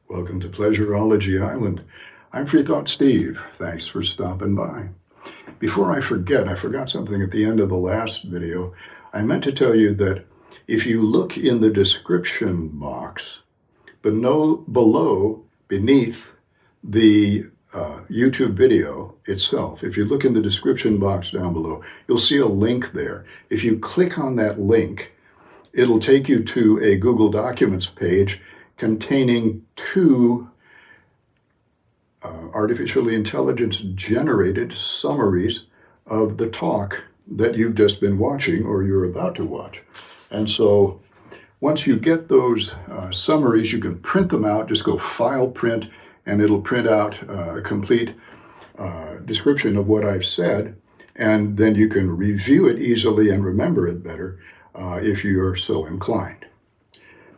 Welcome to Pleasurology Island. I'm Free Thought Steve. Thanks for stopping by. Before I forget, I forgot something at the end of the last video. I meant to tell you that if you look in the description box beneath the YouTube video itself, if you look in the description box down below, you'll see a link there. If you click on that link, it'll take you to a Google Documents page containing two artificially intelligence generated summaries of the talk that you've just been watching or you're about to watch. And so once you get those summaries, you can print them out. Just go File, Print, and it'll print out a complete description of what I've said. And then you can review it easily and remember it better if you're so inclined.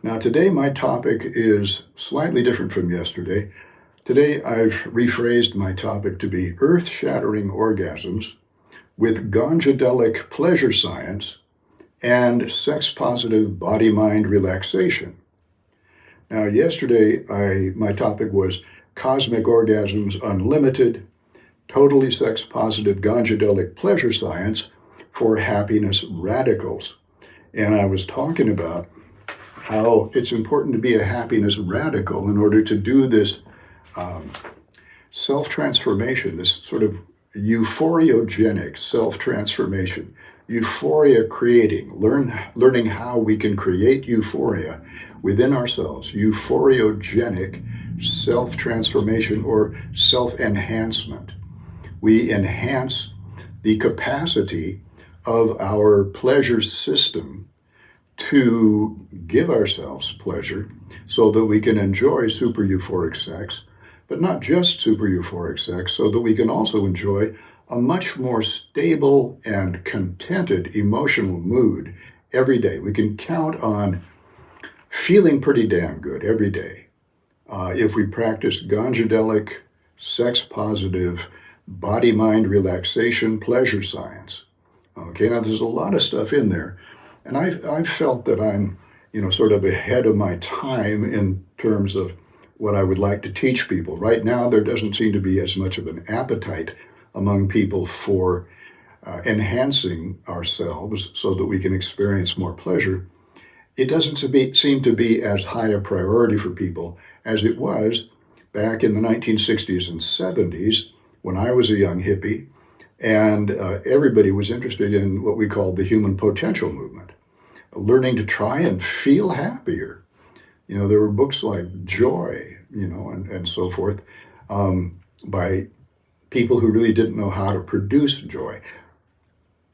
Now today my topic is slightly different from yesterday. Today I've rephrased my topic to be Earth-Shattering Orgasms with ganjadelic pleasure science and sex-positive body-mind relaxation. Now yesterday my topic was Cosmic Orgasms Unlimited, Totally Sex-Positive Ganjadelic Pleasure Science for Happiness Radicals. And I was talking about how it's important to be a happiness radical in order to do this self-transformation, this sort of euphoriogenic self-transformation, euphoria creating, learning how we can create euphoria within ourselves, euphoriogenic self-transformation or self-enhancement. We enhance the capacity of our pleasure system to give ourselves pleasure so that we can enjoy super euphoric sex, but not just super euphoric sex, so that we can also enjoy a much more stable and contented emotional mood every day. We can count on feeling pretty damn good every day if we practice ganjadelic, sex-positive, body-mind relaxation pleasure science. Okay, now there's a lot of stuff in there. And I've felt that I'm, sort of ahead of my time in terms of what I would like to teach people. Right now, there doesn't seem to be as much of an appetite among people for enhancing ourselves so that we can experience more pleasure. It doesn't seem to be as high a priority for people as it was back in the 1960s and 70s when I was a young hippie, and everybody was interested in what we called the human potential movement. Learning to try and feel happier. There were books like Joy, and so forth, by people who really didn't know how to produce joy.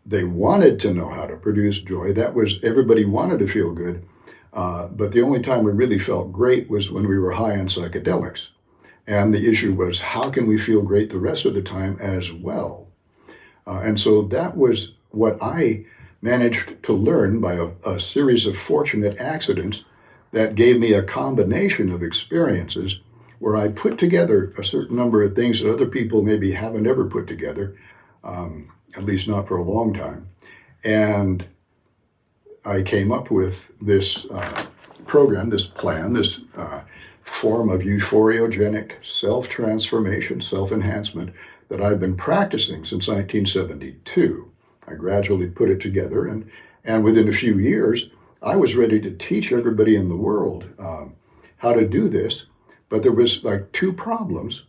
They wanted to know how to produce joy. That was, everybody wanted to feel good, but the only time we really felt great was when we were high on psychedelics. And the issue was, how can we feel great the rest of the time as well? And so that was what I managed to learn by a series of fortunate accidents that gave me a combination of experiences where I put together a certain number of things that other people maybe haven't ever put together, at least not for a long time. And I came up with this program, this plan, this form of euphoriogenic self-transformation, self-enhancement that I've been practicing since 1972. I gradually put it together, and within a few years, I was ready to teach everybody in the world how to do this, but there was like two problems.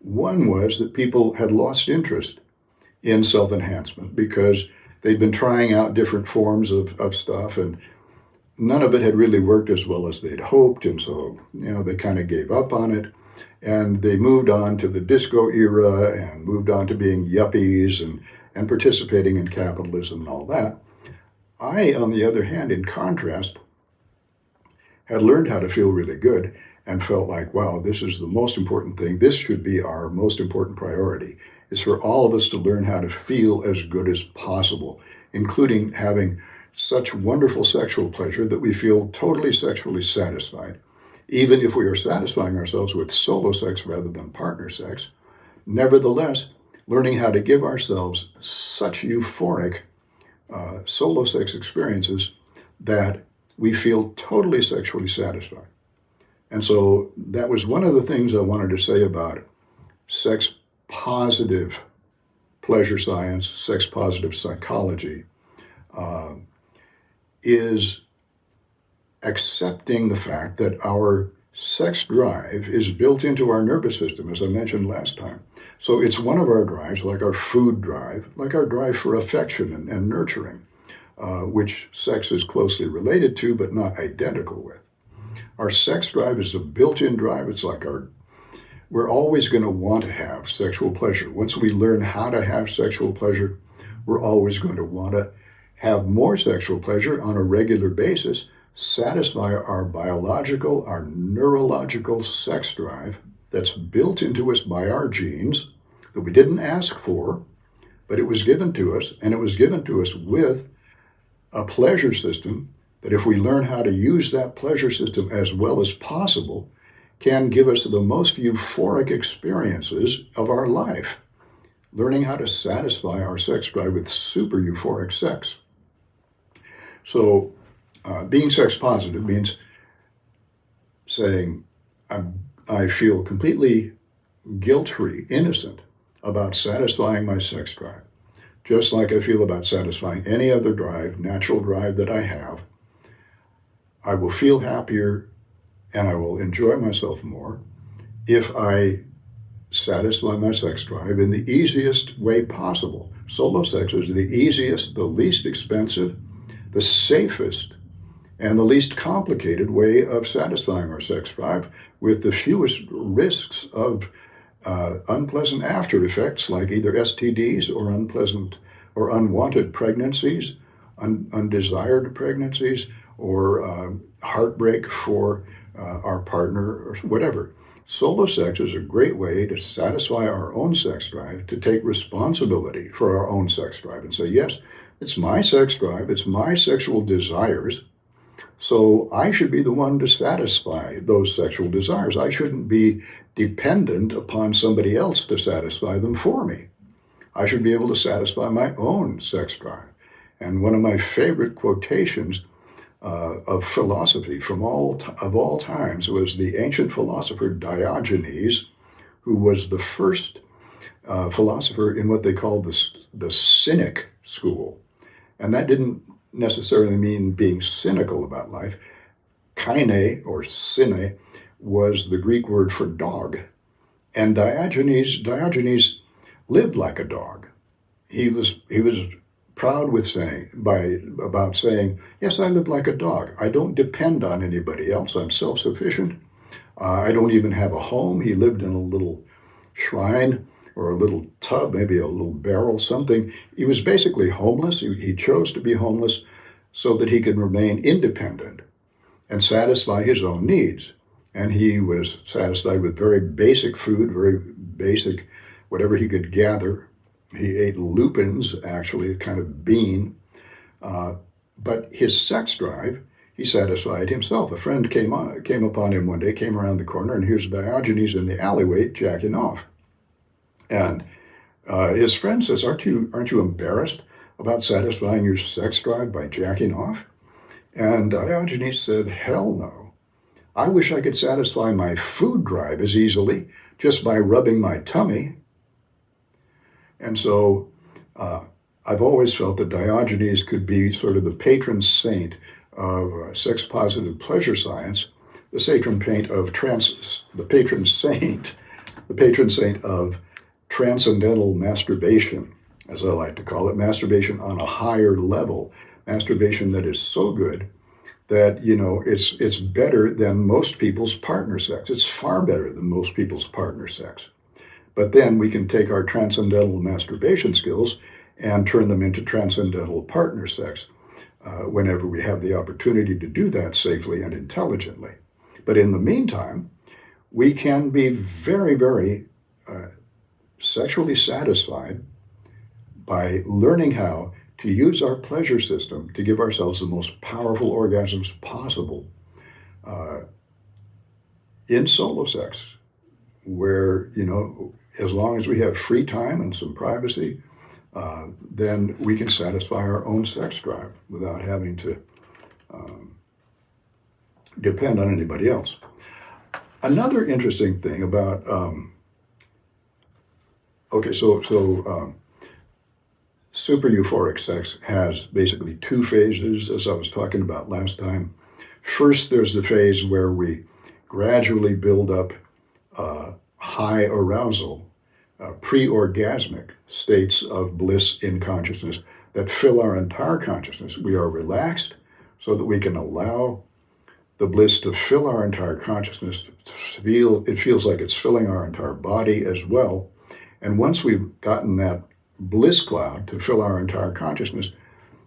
One was that people had lost interest in self-enhancement because they'd been trying out different forms of stuff, and none of it had really worked as well as they'd hoped, and so, they kind of gave up on it, and they moved on to the disco era and moved on to being yuppies and participating in capitalism and all that. I, on the other hand, in contrast, had learned how to feel really good and felt like, wow, this is the most important thing. This should be our most important priority, is for all of us to learn how to feel as good as possible, including having such wonderful sexual pleasure that we feel totally sexually satisfied. Even if we are satisfying ourselves with solo sex rather than partner sex, nevertheless, learning how to give ourselves such euphoric solo sex experiences that we feel totally sexually satisfied. And so that was one of the things I wanted to say about sex positive pleasure science, sex positive psychology, uh, is accepting the fact that our sex drive is built into our nervous system, as I mentioned last time. So it's one of our drives, like our food drive, like our drive for affection and nurturing, which sex is closely related to, but not identical with. Our sex drive is a built-in drive. It's like we're always going to want to have sexual pleasure. Once we learn how to have sexual pleasure, we're always going to want to have more sexual pleasure on a regular basis, satisfy our biological, our neurological sex drive that's built into us by our genes that we didn't ask for, but it was given to us, and it was given to us with a pleasure system that, if we learn how to use that pleasure system as well as possible, can give us the most euphoric experiences of our life. Learning how to satisfy our sex drive with super euphoric sex. So being sex positive means saying, I feel completely guilt-free, innocent about satisfying my sex drive, just like I feel about satisfying any other drive, natural drive that I have. I will feel happier and I will enjoy myself more if I satisfy my sex drive in the easiest way possible. Solo sex is the easiest, the least expensive, the safest, and the least complicated way of satisfying our sex drive with the fewest risks of unpleasant after effects like either STDs or unpleasant or unwanted pregnancies, undesired pregnancies, or heartbreak for our partner or whatever. Solo sex is a great way to satisfy our own sex drive, to take responsibility for our own sex drive and say, yes, it's my sex drive, it's my sexual desires, so I should be the one to satisfy those sexual desires. I shouldn't be dependent upon somebody else to satisfy them for me. I should be able to satisfy my own sex drive. And one of my favorite quotations of philosophy of all times was the ancient philosopher Diogenes, who was the first philosopher in what they called the Cynic school. And that didn't necessarily mean being cynical about life. Kaine, or sine, was the Greek word for dog. And Diogenes lived like a dog. He was proud about saying, yes, I live like a dog. I don't depend on anybody else. I'm self-sufficient. I don't even have a home. He lived in a little shrine or a little tub, maybe a little barrel, something. He was basically homeless. He chose to be homeless so that he could remain independent and satisfy his own needs. And he was satisfied with very basic food, very basic, whatever he could gather. He ate lupins, actually, a kind of bean. But his sex drive, he satisfied himself. A friend came upon him one day, came around the corner, and here's Diogenes in the alleyway jacking off. And his friend says, aren't you embarrassed about satisfying your sex drive by jacking off? And Diogenes said, hell no. I wish I could satisfy my food drive as easily just by rubbing my tummy. And so I've always felt that Diogenes could be sort of the patron saint of sex-positive pleasure science, the patron saint of transcendental masturbation, as I like to call it, masturbation on a higher level, masturbation that is so good that, it's better than most people's partner sex. It's far better than most people's partner sex. But then we can take our transcendental masturbation skills and turn them into transcendental partner sex whenever we have the opportunity to do that safely and intelligently. But in the meantime, we can be very, very sexually satisfied by learning how to use our pleasure system to give ourselves the most powerful orgasms possible in solo sex, where, as long as we have free time and some privacy, then we can satisfy our own sex drive without having to depend on anybody else. Another interesting thing about, super euphoric sex has basically two phases, as I was talking about last time. First, there's the phase where we gradually build up high arousal, pre-orgasmic states of bliss in consciousness that fill our entire consciousness. We are relaxed so that we can allow the bliss to fill our entire consciousness. It feels like it's filling our entire body as well. And once we've gotten that bliss cloud to fill our entire consciousness,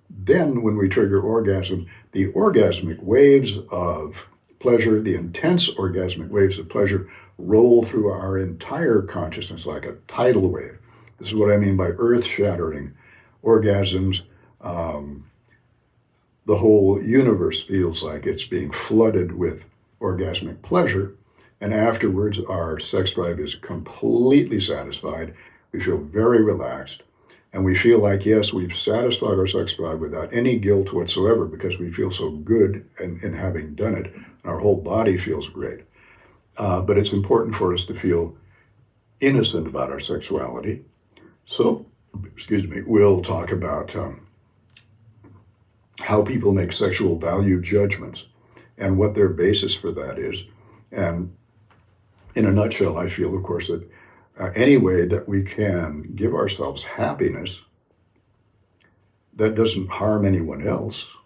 then when we trigger orgasm, the orgasmic waves of pleasure, the intense orgasmic waves of pleasure, roll through our entire consciousness like a tidal wave. This is what I mean by earth-shattering orgasms. The whole universe feels like it's being flooded with orgasmic pleasure, and afterwards our sex drive is completely satisfied. We feel very relaxed, and we feel like, yes, we've satisfied our sex drive without any guilt whatsoever because we feel so good in having done it, and our whole body feels great. But it's important for us to feel innocent about our sexuality. So, we'll talk about how people make sexual value judgments and what their basis for that is. And in a nutshell, I feel, of course, that any way that we can give ourselves happiness that doesn't harm anyone else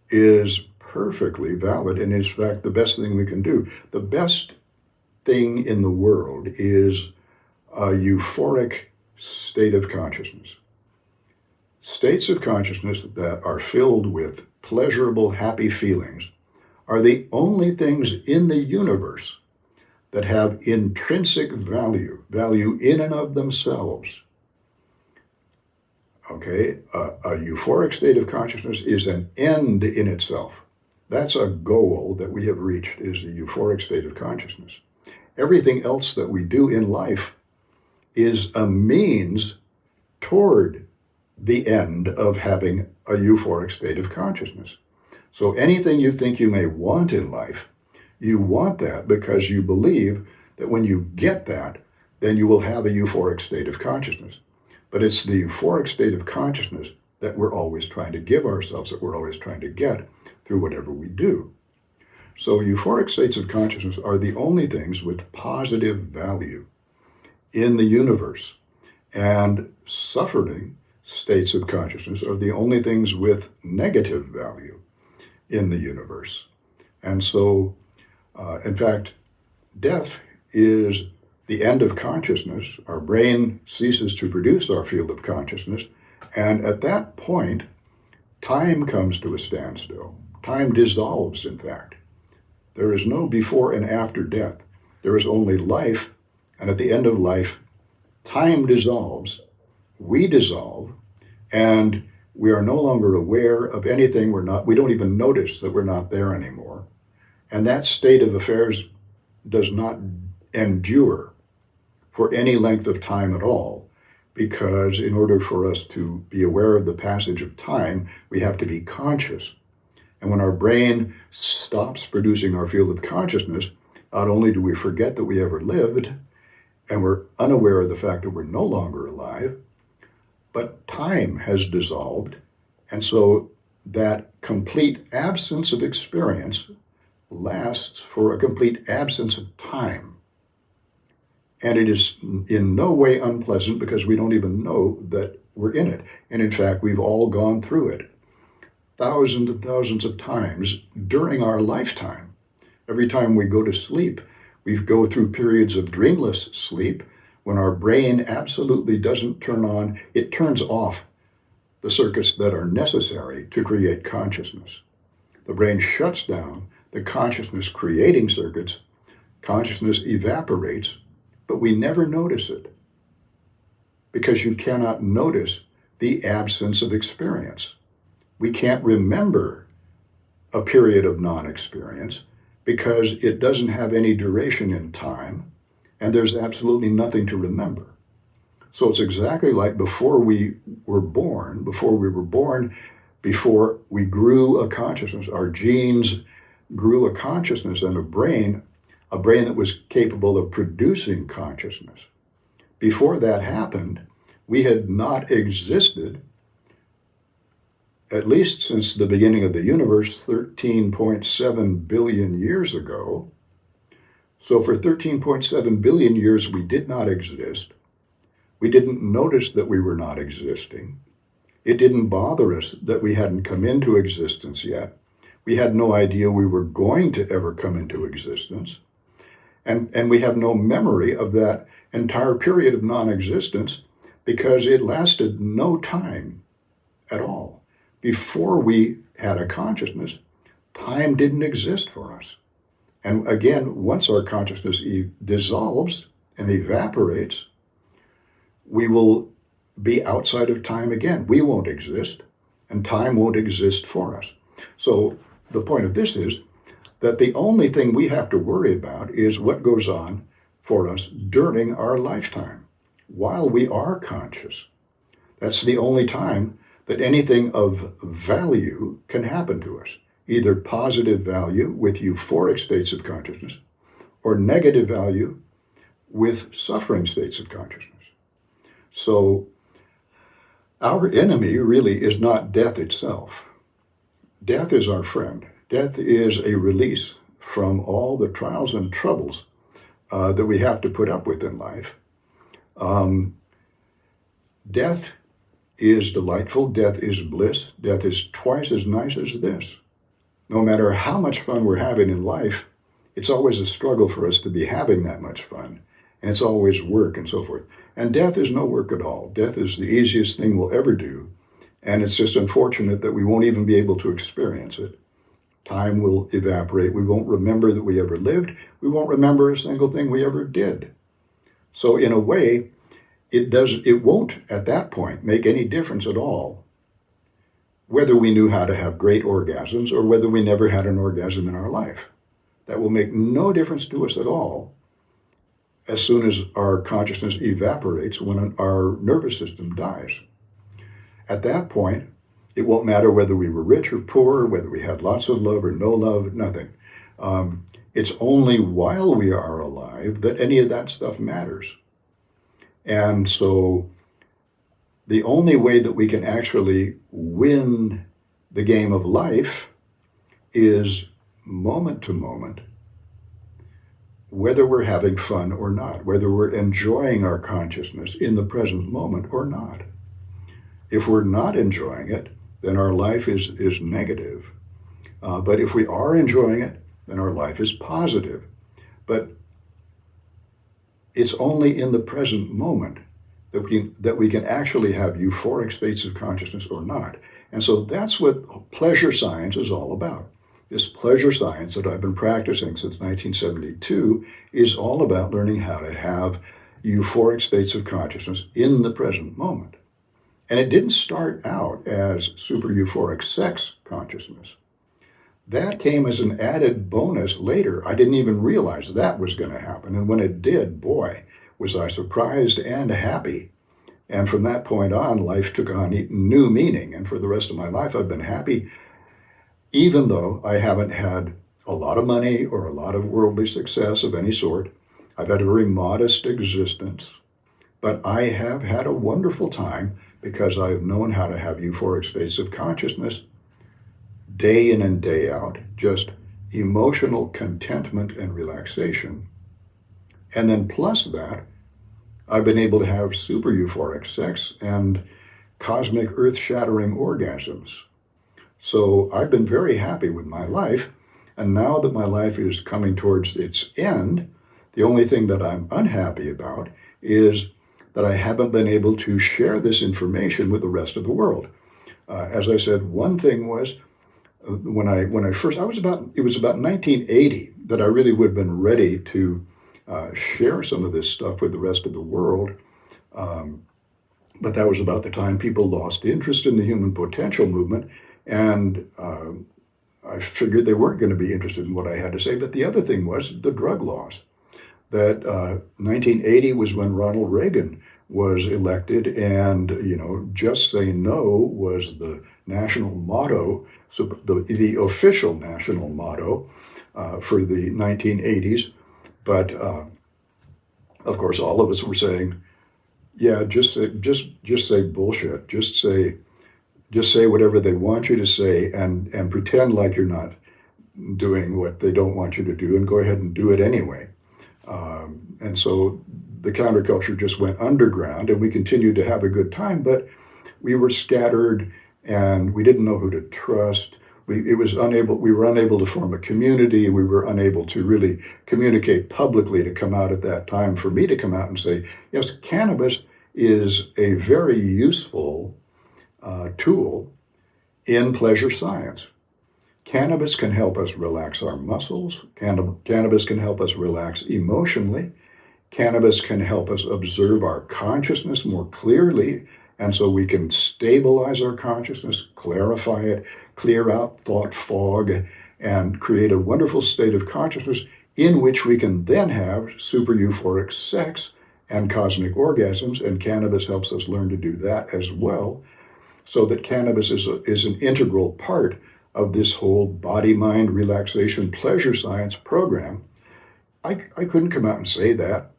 is perfectly valid, and in fact, the best thing we can do. The best thing in the world is a euphoric state of consciousness. States of consciousness that are filled with pleasurable, happy feelings are the only things in the universe that have intrinsic value in and of themselves. Okay, a euphoric state of consciousness is an end in itself. That's a goal that we have reached, is the euphoric state of consciousness. Everything else that we do in life is a means toward the end of having a euphoric state of consciousness. So anything you think you may want in life, you want that because you believe that when you get that, then you will have a euphoric state of consciousness. But it's the euphoric state of consciousness that we're always trying to give ourselves, that we're always trying to get through whatever we do. So euphoric states of consciousness are the only things with positive value in the universe. And suffering states of consciousness are the only things with negative value in the universe. And so, in fact, death is the end of consciousness. Our brain ceases to produce our field of consciousness. And at that point, time comes to a standstill. Time dissolves, in fact. There is no before and after death. There is only life. And at the end of life, time dissolves, we dissolve, and we are no longer aware of anything. We don't even notice that we're not there anymore. And that state of affairs does not endure for any length of time at all, because in order for us to be aware of the passage of time, we have to be conscious. And when our brain stops producing our field of consciousness, not only do we forget that we ever lived, and we're unaware of the fact that we're no longer alive, but time has dissolved. And so that complete absence of experience lasts for a complete absence of time. And it is in no way unpleasant because we don't even know that we're in it. And in fact, we've all gone through it thousands and thousands of times during our lifetime. Every time we go to sleep, we go through periods of dreamless sleep when our brain absolutely doesn't turn on, it turns off the circuits that are necessary to create consciousness. The brain shuts down the consciousness creating circuits, consciousness evaporates, but we never notice it because you cannot notice the absence of experience. We can't remember a period of non-experience because it doesn't have any duration in time, and there's absolutely nothing to remember. So it's exactly like before we were born, before we grew a consciousness, our genes grew a consciousness and a brain. a brain that was capable of producing consciousness. Before that happened, we had not existed, at least since the beginning of the universe 13.7 billion years ago. So for 13.7 billion years, we did not exist. We didn't notice that we were not existing. It didn't bother us that we hadn't come into existence yet. We had no idea we were going to ever come into existence. And we have no memory of that entire period of non-existence because it lasted no time at all. Before we had a consciousness, time didn't exist for us. And again, once our consciousness dissolves and evaporates, we will be outside of time again. We won't exist, and time won't exist for us. So the point of this is that the only thing we have to worry about is what goes on for us during our lifetime, while we are conscious. That's the only time that anything of value can happen to us, either positive value with euphoric states of consciousness or negative value with suffering states of consciousness. So our enemy really is not death itself. Death is our friend. Death is a release from all the trials and troubles that we have to put up with in life. Death is delightful. Death is bliss. Death is twice as nice as this. No matter how much fun we're having in life, it's always a struggle for us to be having that much fun. And it's always work and so forth. And death is no work at all. Death is the easiest thing we'll ever do. And it's just unfortunate that we won't even be able to experience it. Time will evaporate. We won't remember that we ever lived. We won't remember a single thing we ever did. So in a way, it won't at that point make any difference at all whether we knew how to have great orgasms or whether we never had an orgasm in our life. That will make no difference to us at all as soon as our consciousness evaporates, when our nervous system dies. At that point, it won't matter whether we were rich or poor, whether we had lots of love or no love, nothing. It's only while we are alive that any of that stuff matters. And so the only way that we can actually win the game of life is moment to moment, whether we're having fun or not, whether we're enjoying our consciousness in the present moment or not. If we're not enjoying it, then our life is negative. But if we are enjoying it, then our life is positive. But it's only in the present moment that we can actually have euphoric states of consciousness or not. And so that's what pleasure science is all about. This pleasure science that I've been practicing since 1972 is all about learning how to have euphoric states of consciousness in the present moment. And it didn't start out as super euphoric sex consciousness. That came as an added bonus later. I didn't even realize that was going to happen. And when it did, boy, was I surprised and happy. And from that point on, life took on new meaning. And for the rest of my life, I've been happy, even though I haven't had a lot of money or a lot of worldly success of any sort. I've had a very modest existence, but I have had a wonderful time because I've known how to have euphoric states of consciousness day in and day out, just emotional contentment and relaxation. And then plus that, I've been able to have super euphoric sex and cosmic earth-shattering orgasms. So I've been very happy with my life. And now that my life is coming towards its end, the only thing that I'm unhappy about is that I haven't been able to share this information with the rest of the world. As I said, one thing was when I first, it was about 1980 that I really would have been ready to share some of this stuff with the rest of the world. But that was about the time people lost interest in the human potential movement. And I figured they weren't going to be interested in what I had to say. But the other thing was the drug laws. That 1980 was when Ronald Reagan was elected, and just say no was the national motto, so the official national motto for the 1980s. But of course, all of us were saying, yeah, just say bullshit. Just say whatever they want you to say, and pretend like you're not doing what they don't want you to do, and go ahead and do it anyway. And so the counterculture just went underground, and we continued to have a good time, but we were scattered, and we didn't know who to trust. We were unable to form a community. We were unable to really communicate publicly to come out at that time. For me to come out and say, yes, cannabis is a very useful tool in pleasure science. Cannabis can help us relax our muscles. Cannabis can help us relax emotionally. Cannabis can help us observe our consciousness more clearly, and so we can stabilize our consciousness, clarify it, clear out thought fog, and create a wonderful state of consciousness in which we can then have super euphoric sex and cosmic orgasms, and cannabis helps us learn to do that as well, so that cannabis is an integral part of this whole body-mind relaxation pleasure science program. I couldn't come out and say that.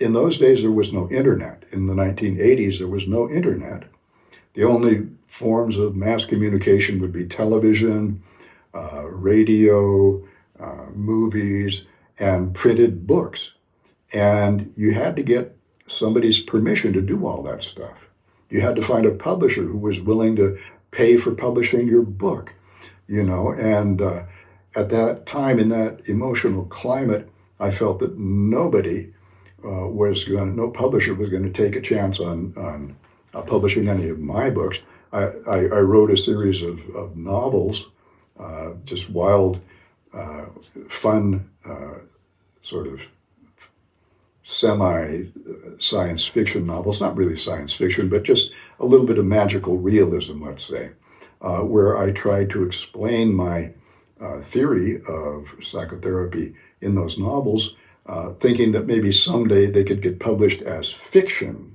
In those days, there was no internet. In the 1980s, there was no internet. The only forms of mass communication would be television, radio, movies, and printed books. And you had to get somebody's permission to do all that stuff. You had to find a publisher who was willing to pay for publishing your book, and at that time, in that emotional climate, I felt that no publisher was going to take a chance on publishing any of my books. I wrote a series of novels, just wild, fun, sort of semi-science fiction novels, not really science fiction, but just a little bit of magical realism, let's say, where I tried to explain my theory of psychotherapy in those novels, thinking that maybe someday they could get published as fiction,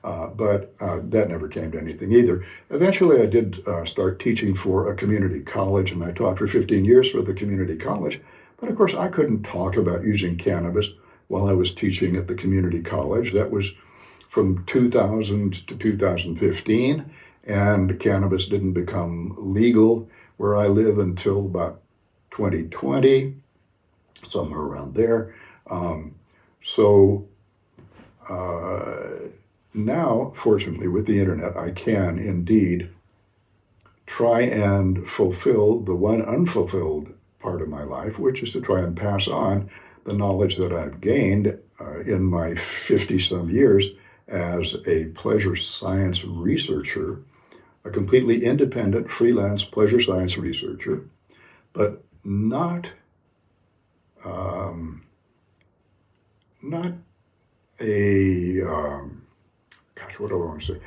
but that never came to anything either. Eventually, I did start teaching for a community college, and I taught for 15 years for the community college. But of course, I couldn't talk about using cannabis while I was teaching at the community college. That was from 2000 to 2015, and cannabis didn't become legal where I live until about 2020, somewhere around there. Now, fortunately, with the internet, I can indeed try and fulfill the one unfulfilled part of my life, which is to try and pass on the knowledge that I've gained in my 50-some years as a pleasure science researcher, a completely independent freelance pleasure science researcher, but not a, what do I want to say?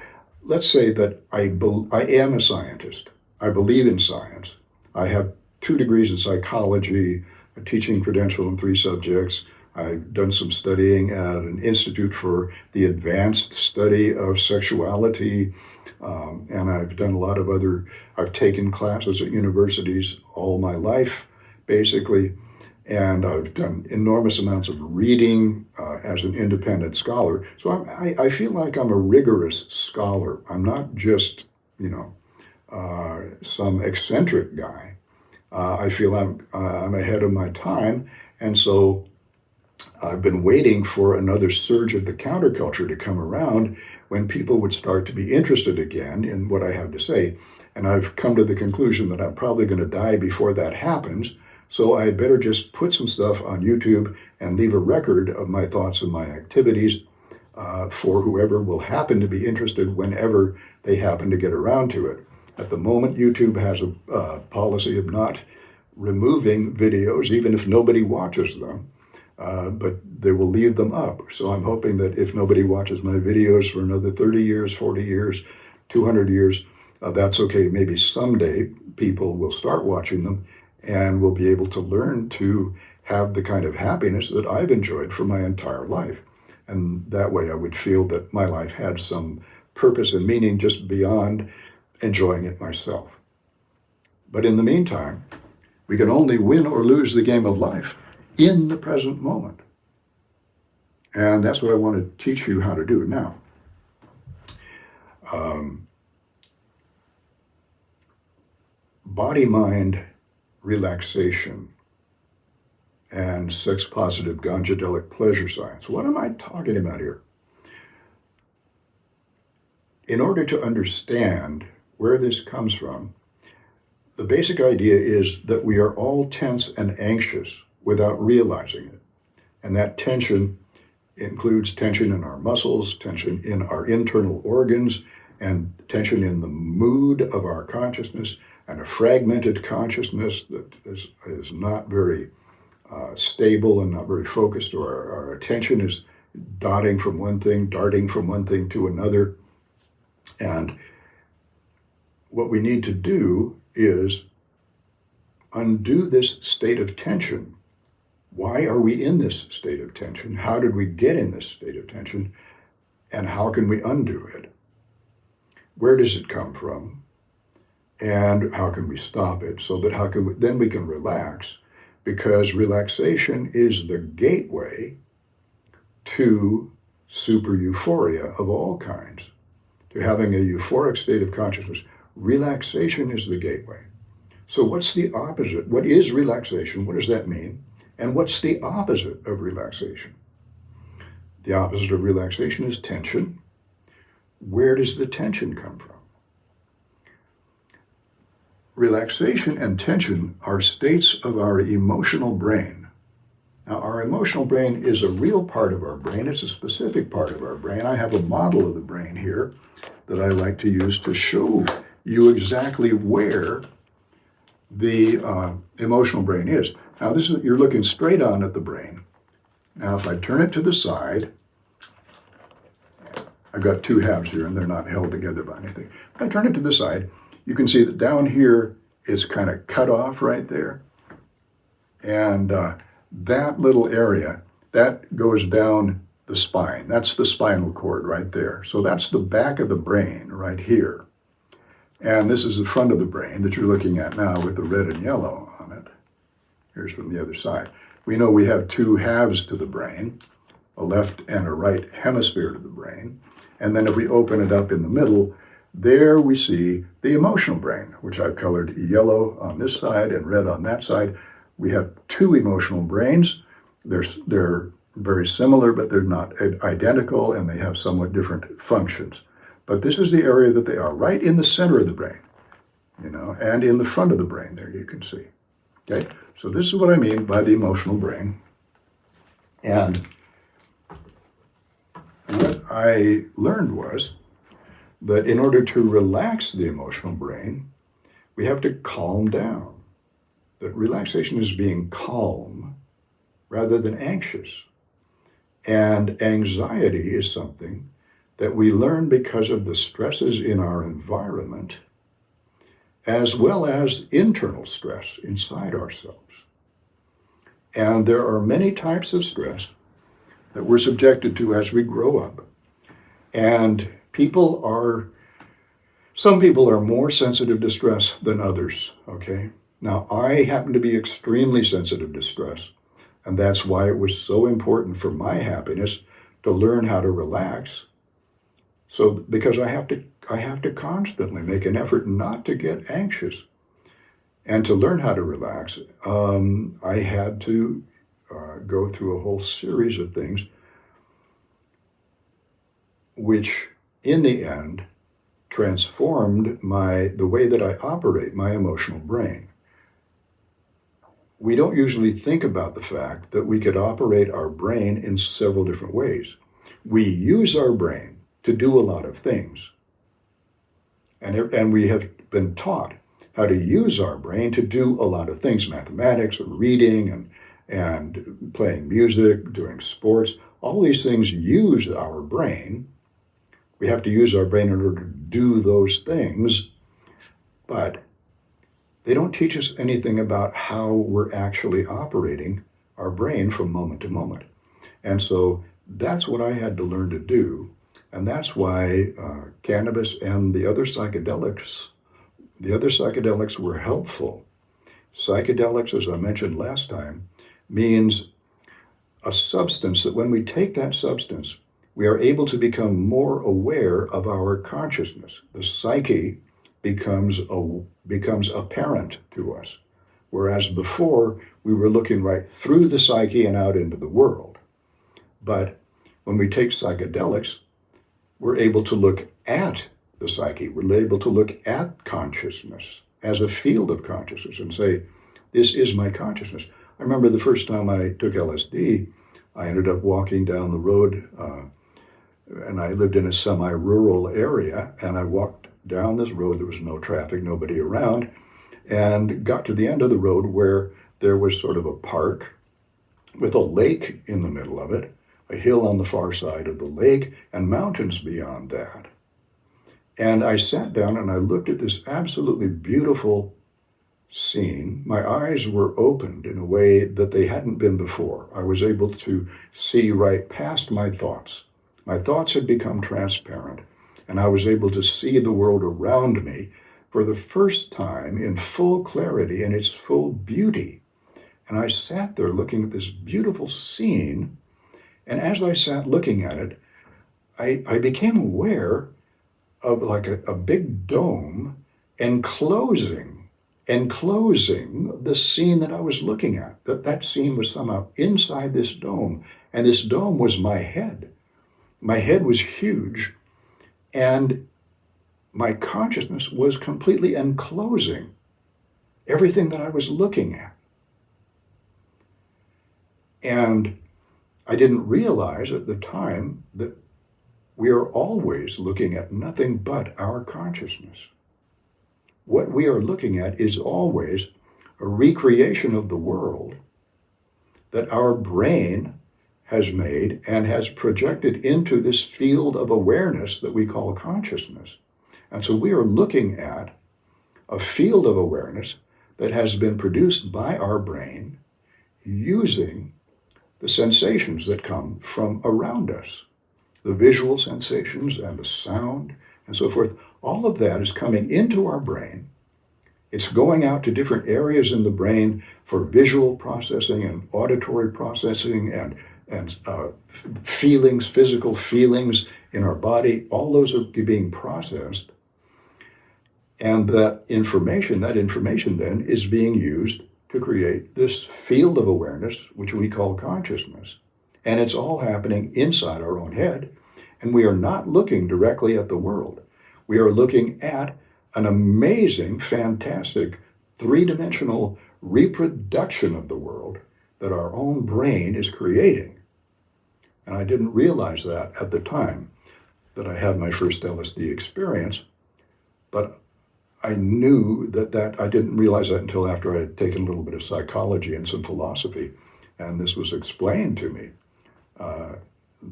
Let's say that I am a scientist. I believe in science. I have 2 degrees in psychology, a teaching credential in 3 subjects. I've done some studying at an institute for the advanced study of sexuality, and I've done a lot of I've taken classes at universities all my life, basically, and I've done enormous amounts of reading as an independent scholar. So I feel like I'm a rigorous scholar. I'm not just, some eccentric guy. I feel I'm ahead of my time, and so I've been waiting for another surge of the counterculture to come around when people would start to be interested again in what I have to say. And I've come to the conclusion that I'm probably going to die before that happens, so I had better just put some stuff on YouTube and leave a record of my thoughts and my activities for whoever will happen to be interested whenever they happen to get around to it. At the moment, YouTube has a policy of not removing videos, even if nobody watches them, but they will leave them up. So I'm hoping that if nobody watches my videos for another 30 years, 40 years, 200 years, that's okay. Maybe someday people will start watching them and will be able to learn to have the kind of happiness that I've enjoyed for my entire life. And that way I would feel that my life had some purpose and meaning just beyond enjoying it myself. But in the meantime, we can only win or lose the game of life in the present moment. And that's what I want to teach you how to do now. Body-mind relaxation and sex-positive ganjadelic pleasure science. What am I talking about here? In order to understand where this comes from, the basic idea is that we are all tense and anxious without realizing it. And that tension includes tension in our muscles, tension in our internal organs, and tension in the mood of our consciousness, and a fragmented consciousness that is not very stable and not very focused, or our attention is darting from one thing to another. And what we need to do is undo this state of tension. Why are we in this state of tension? How did we get in this state of tension? And how can we undo it? Where does it come from? And how can we stop it? So that then we can relax, because relaxation is the gateway to super euphoria of all kinds, to having a euphoric state of consciousness. Relaxation is the gateway. So what's the opposite? What is relaxation? What does that mean? And what's the opposite of relaxation? The opposite of relaxation is tension. Where does the tension come from? Relaxation and tension are states of our emotional brain. Now, our emotional brain is a real part of our brain. It's a specific part of our brain. I have a model of the brain here that I like to use to show you exactly where the emotional brain is. Now, you're looking straight on at the brain. Now, if I turn it to the side, I've got two halves here, and they're not held together by anything. If I turn it to the side, you can see that down here is kind of cut off right there. And that little area, that goes down the spine. That's the spinal cord right there. So that's the back of the brain right here. And this is the front of the brain that you're looking at now with the red and yellow on it. Here's from the other side. We know we have two halves to the brain, a left and a right hemisphere to the brain. And then if we open it up in the middle, there we see the emotional brain, which I've colored yellow on this side and red on that side. We have two emotional brains. They're very similar, but they're not identical, and they have somewhat different functions. But this is the area that they are, right in the center of the brain, and in the front of the brain there you can see. Okay, so this is what I mean by the emotional brain. And what I learned was that in order to relax the emotional brain, we have to calm down. That relaxation is being calm rather than anxious. And anxiety is something that we learn because of the stresses in our environment, as well as internal stress inside ourselves. And there are many types of stress that we're subjected to as we grow up. And some people are more sensitive to stress than others, okay? Now, I happen to be extremely sensitive to stress, and that's why it was so important for my happiness to learn how to relax. So, because I have to constantly make an effort not to get anxious. And to learn how to relax, I had to go through a whole series of things, which in the end transformed the way that I operate my emotional brain. We don't usually think about the fact that we could operate our brain in several different ways. We use our brain to do a lot of things. And we have been taught how to use our brain to do a lot of things, mathematics, reading, and playing music, doing sports. All these things use our brain. We have to use our brain in order to do those things, but they don't teach us anything about how we're actually operating our brain from moment to moment. And so that's what I had to learn to do. And that's why cannabis and the other psychedelics were helpful. Psychedelics, as I mentioned last time, means a substance that when we take that substance, we are able to become more aware of our consciousness. The psyche becomes apparent to us, whereas before we were looking right through the psyche and out into the world. But when we take psychedelics, we're able to look at the psyche. We're able to look at consciousness as a field of consciousness and say, this is my consciousness. I remember the first time I took LSD, I ended up walking down the road, and I lived in a semi-rural area, and I walked down this road. There was no traffic, nobody around, and got to the end of the road where there was sort of a park with a lake in the middle of it, a hill on the far side of the lake, and mountains beyond that. And I sat down and I looked at this absolutely beautiful scene. My eyes were opened in a way that they hadn't been before. I was able to see right past my thoughts. My thoughts had become transparent, and I was able to see the world around me for the first time in full clarity and its full beauty. And I sat there looking at this beautiful scene, and as I sat looking at it, I became aware of like a big dome enclosing the scene that I was looking at. That scene was somehow inside this dome, and this dome was my head. My head was huge, and my consciousness was completely enclosing everything that I was looking at. And I didn't realize at the time that we are always looking at nothing but our consciousness. What we are looking at is always a recreation of the world that our brain has made and has projected into this field of awareness that we call consciousness. And so we are looking at a field of awareness that has been produced by our brain using the sensations that come from around us, the visual sensations and the sound and so forth. All of that is coming into our brain. It's going out to different areas in the brain for visual processing and auditory processing and feelings, physical feelings in our body. All those are being processed. And that information then is being used to create this field of awareness, which we call consciousness. And it's all happening inside our own head. And we are not looking directly at the world. We are looking at an amazing, fantastic, three-dimensional reproduction of the world that our own brain is creating. And I didn't realize that at the time that I had my first LSD experience, but I knew that I didn't realize that until after I had taken a little bit of psychology and some philosophy. And this was explained to me,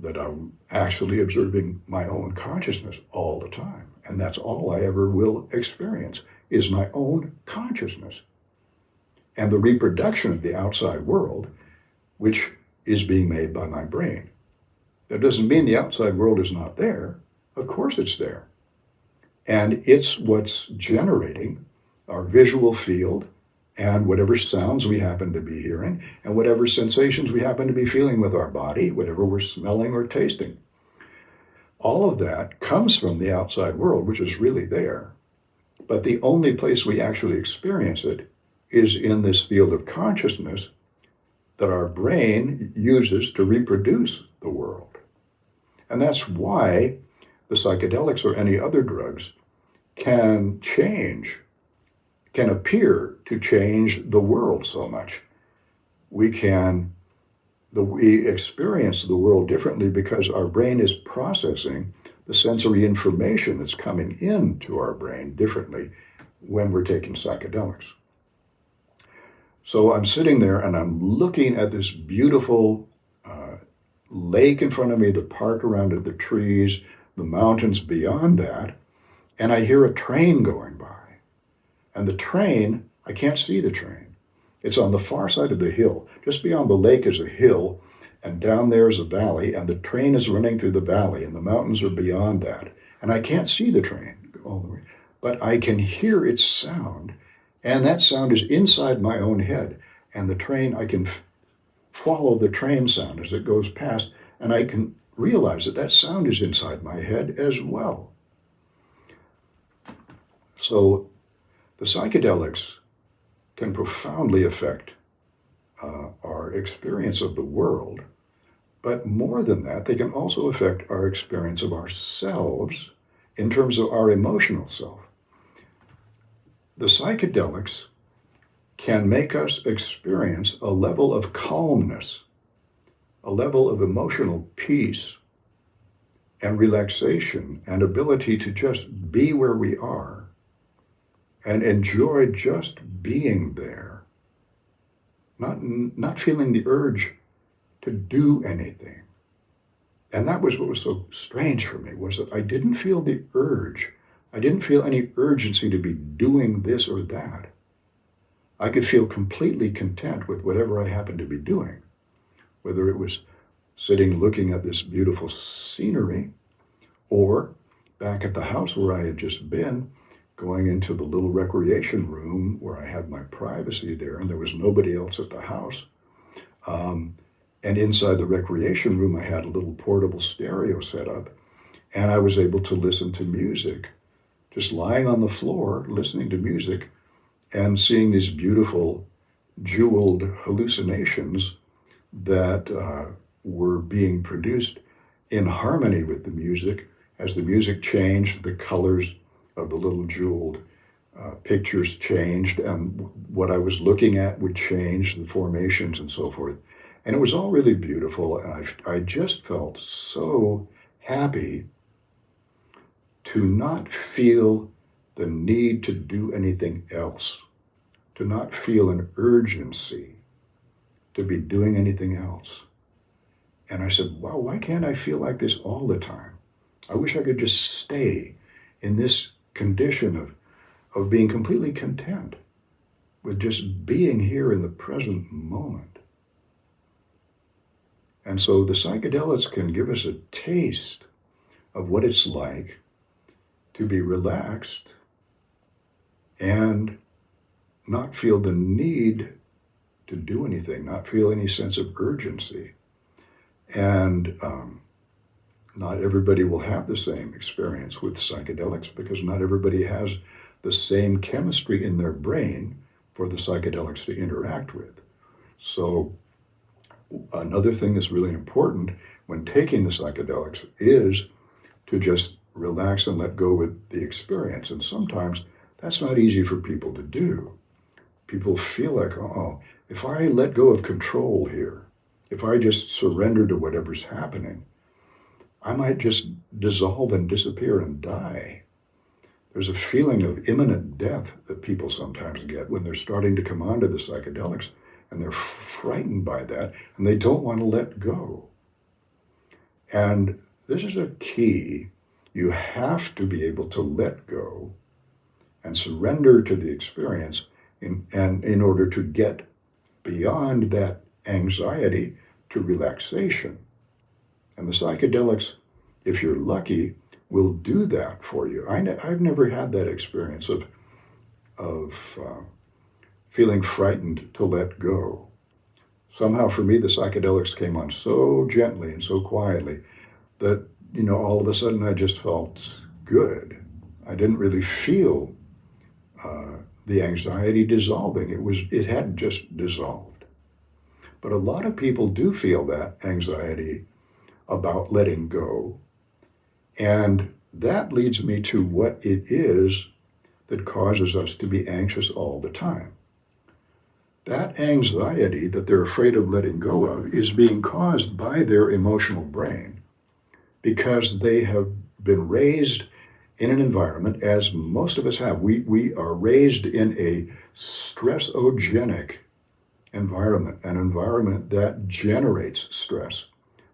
that I'm actually observing my own consciousness all the time. And that's all I ever will experience is my own consciousness. And the reproduction of the outside world, which is being made by my brain. That doesn't mean the outside world is not there. Of course it's there. And it's what's generating our visual field and whatever sounds we happen to be hearing and whatever sensations we happen to be feeling with our body, whatever we're smelling or tasting. All of that comes from the outside world, which is really there. But the only place we actually experience it is in this field of consciousness that our brain uses to reproduce the world. And that's why the psychedelics or any other drugs can appear to change the world so much. We experience the world differently because our brain is processing the sensory information that's coming into our brain differently when we're taking psychedelics. So I'm sitting there and I'm looking at this beautiful lake in front of me, the park around it, the trees, the mountains beyond that, and I hear a train going by. And the train, I can't see the train. It's on the far side of the hill. Just beyond the lake is a hill, and down there is a valley, and the train is running through the valley, and the mountains are beyond that. And I can't see the train all the way, but I can hear its sound, and that sound is inside my own head. And the train, I can follow the train sound as it goes past, and I can realize that that sound is inside my head as well. So the psychedelics can profoundly affect our experience of the world, but more than that, they can also affect our experience of ourselves in terms of our emotional self. The psychedelics can make us experience a level of calmness, a level of emotional peace and relaxation and ability to just be where we are and enjoy just being there, not feeling the urge to do anything. And that was what was so strange for me, was that I didn't feel the urge. I didn't feel any urgency to be doing this or that. I could feel completely content with whatever I happened to be doing, whether it was sitting looking at this beautiful scenery, or back at the house where I had just been, going into the little recreation room where I had my privacy there and there was nobody else at the house. And inside the recreation room, I had a little portable stereo set up, and I was able to listen to music, just lying on the floor, listening to music and seeing these beautiful jeweled hallucinations that were being produced in harmony with the music. As the music changed, the colors of the little jeweled pictures changed, and what I was looking at would change, the formations and so forth. And it was all really beautiful, and I just felt so happy to not feel the need to do anything else, to not feel an urgency to be doing anything else. And I said, wow, why can't I feel like this all the time? I wish I could just stay in this condition of being completely content with just being here in the present moment. And so the psychedelics can give us a taste of what it's like to be relaxed and not feel the need to do anything, not feel any sense of urgency. And not everybody will have the same experience with psychedelics, because not everybody has the same chemistry in their brain for the psychedelics to interact with. So another thing that's really important when taking the psychedelics is to just relax and let go with the experience. And sometimes that's not easy for people to do. People feel like, oh, if I let go of control here, if I just surrender to whatever's happening, I might just dissolve and disappear and die. There's a feeling of imminent death that people sometimes get when they're starting to come onto the psychedelics, and they're frightened by that, and they don't want to let go. And this is a key. You have to be able to let go and surrender to the experience in order to get beyond that anxiety to relaxation. And the psychedelics, if you're lucky, will do that for you. I've never had that experience of feeling frightened to let go. Somehow for me, the psychedelics came on so gently and so quietly that, all of a sudden I just felt good. I didn't really feel the anxiety dissolving. It had just dissolved. But a lot of people do feel that anxiety about letting go. And that leads me to what it is that causes us to be anxious all the time. That anxiety that they're afraid of letting go of is being caused by their emotional brain, because they have been raised in an environment, as most of us have. We are raised in a stressogenic environment, an environment that generates stress,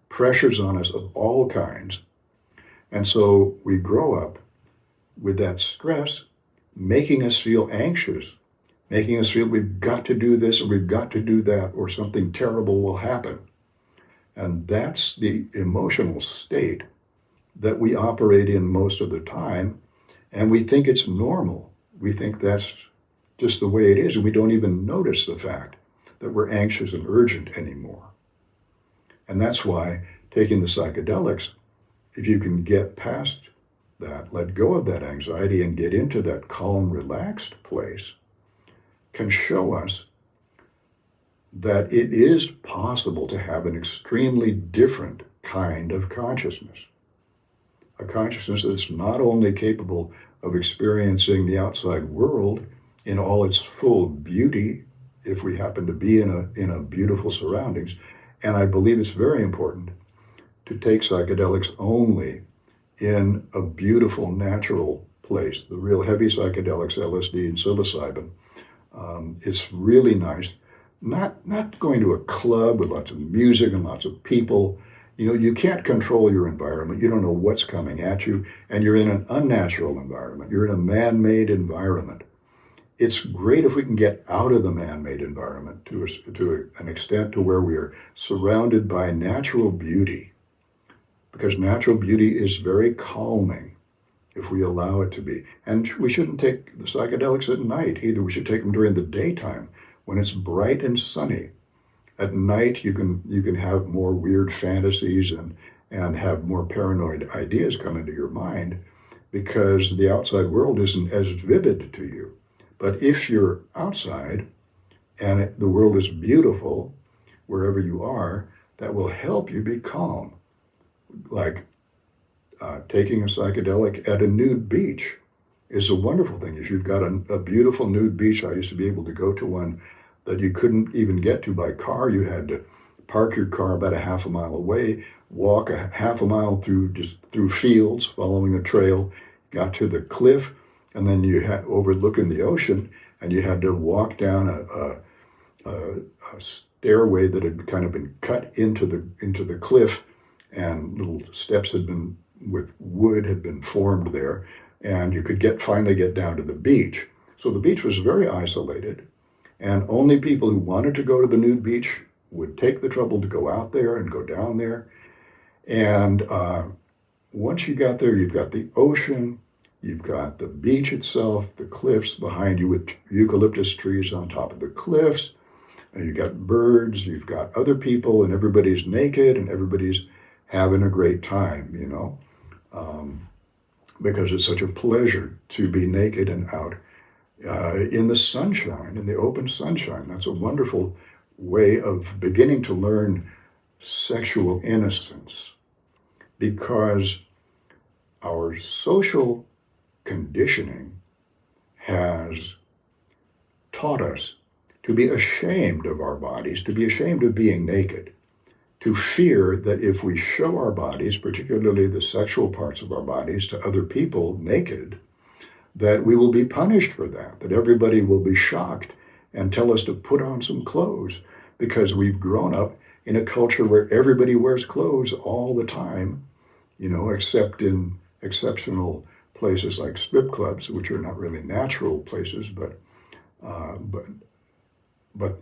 pressures on us of all kinds. And so we grow up with that stress making us feel anxious, making us feel we've got to do this or we've got to do that, or something terrible will happen. And that's the emotional state that we operate in most of the time. And we think it's normal. We think that's just the way it is. And we don't even notice the fact that we're anxious and urgent anymore. And that's why taking the psychedelics, if you can get past that, let go of that anxiety and get into that calm, relaxed place, can show us that it is possible to have an extremely different kind of consciousness. A consciousness that's not only capable of experiencing the outside world in all its full beauty, if we happen to be in a beautiful surroundings. And I believe it's very important to take psychedelics only in a beautiful, natural place. The real heavy psychedelics, LSD and psilocybin, it's really nice. Not going to a club with lots of music and lots of people. You know, you can't control your environment. You don't know what's coming at you, and you're in an unnatural environment. You're in a man-made environment. It's great if we can get out of the man-made environment to an extent to where we are surrounded by natural beauty, because natural beauty is very calming if we allow it to be. And we shouldn't take the psychedelics at night either. We should take them during the daytime when it's bright and sunny. At night, you can have more weird fantasies and have more paranoid ideas come into your mind because the outside world isn't as vivid to you. But if you're outside and the world is beautiful wherever you are, that will help you be calm. Like taking a psychedelic at a nude beach is a wonderful thing. If you've got a beautiful nude beach, I used to be able to go to one that you couldn't even get to by car. You had to park your car about a half a mile away, walk a half a mile through fields, following a trail, got to the cliff, and then you had overlooking the ocean, and you had to walk down a stairway that had kind of been cut into the cliff, and little steps with wood had been formed there, and you could finally get down to the beach. So the beach was very isolated. And only people who wanted to go to the nude beach would take the trouble to go out there and go down there. And once you got there, you've got the ocean, you've got the beach itself, the cliffs behind you with eucalyptus trees on top of the cliffs, and you've got birds, you've got other people, and everybody's naked and everybody's having a great time, you know, because it's such a pleasure to be naked and out in the sunshine, in the open sunshine. That's a wonderful way of beginning to learn sexual innocence, because our social conditioning has taught us to be ashamed of our bodies, to be ashamed of being naked, to fear that if we show our bodies, particularly the sexual parts of our bodies, to other people naked, that we will be punished for that everybody will be shocked and tell us to put on some clothes, because we've grown up in a culture where everybody wears clothes all the time, you know, except in exceptional places like strip clubs, which are not really natural places, but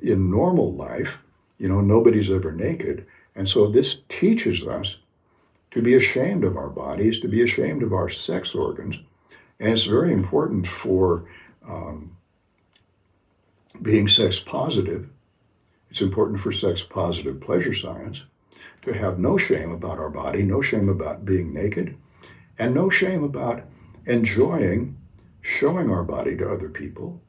in normal life, you know, nobody's ever naked. And so this teaches us to be ashamed of our bodies, to be ashamed of our sex organs. And it's very important for being sex positive. It's important for sex positive pleasure science to have no shame about our body, no shame about being naked, and no shame about enjoying showing our body to other people,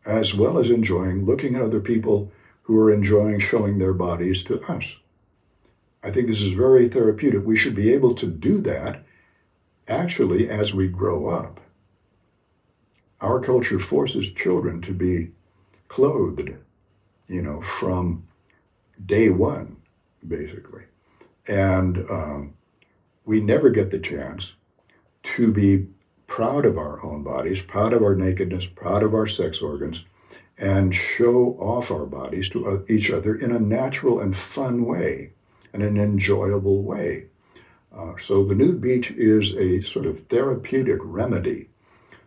as well as enjoying looking at other people who are enjoying showing their bodies to us. I think this is very therapeutic. We should be able to do that actually as we grow up. Our culture forces children to be clothed, you know, from day one, basically. And we never get the chance to be proud of our own bodies, proud of our nakedness, proud of our sex organs, and show off our bodies to each other in a natural and fun way, and an enjoyable way. So the nude beach is a sort of therapeutic remedy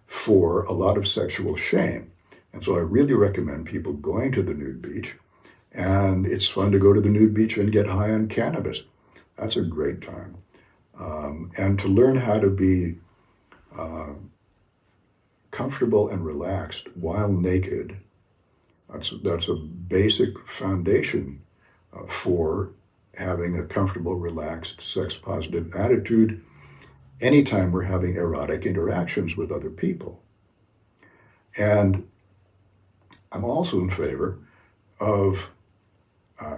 for a lot of sexual shame. And so I really recommend people going to the nude beach. And it's fun to go to the nude beach and get high on cannabis. That's a great time. And to learn how to be comfortable and relaxed while naked That's a basic foundation for having a comfortable, relaxed, sex-positive attitude anytime we're having erotic interactions with other people. And I'm also in favor of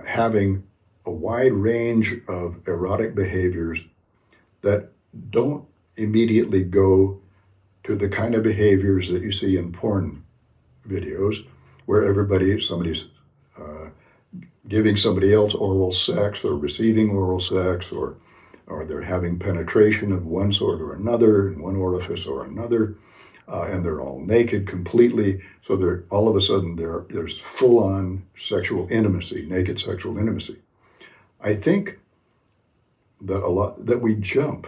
having a wide range of erotic behaviors that don't immediately go to the kind of behaviors that you see in porn videos, where somebody's giving somebody else oral sex or receiving oral sex, or they're having penetration of one sort or another in one orifice or another, and they're all naked completely. So they're all of a sudden there's full-on sexual intimacy, naked sexual intimacy. I think that we jump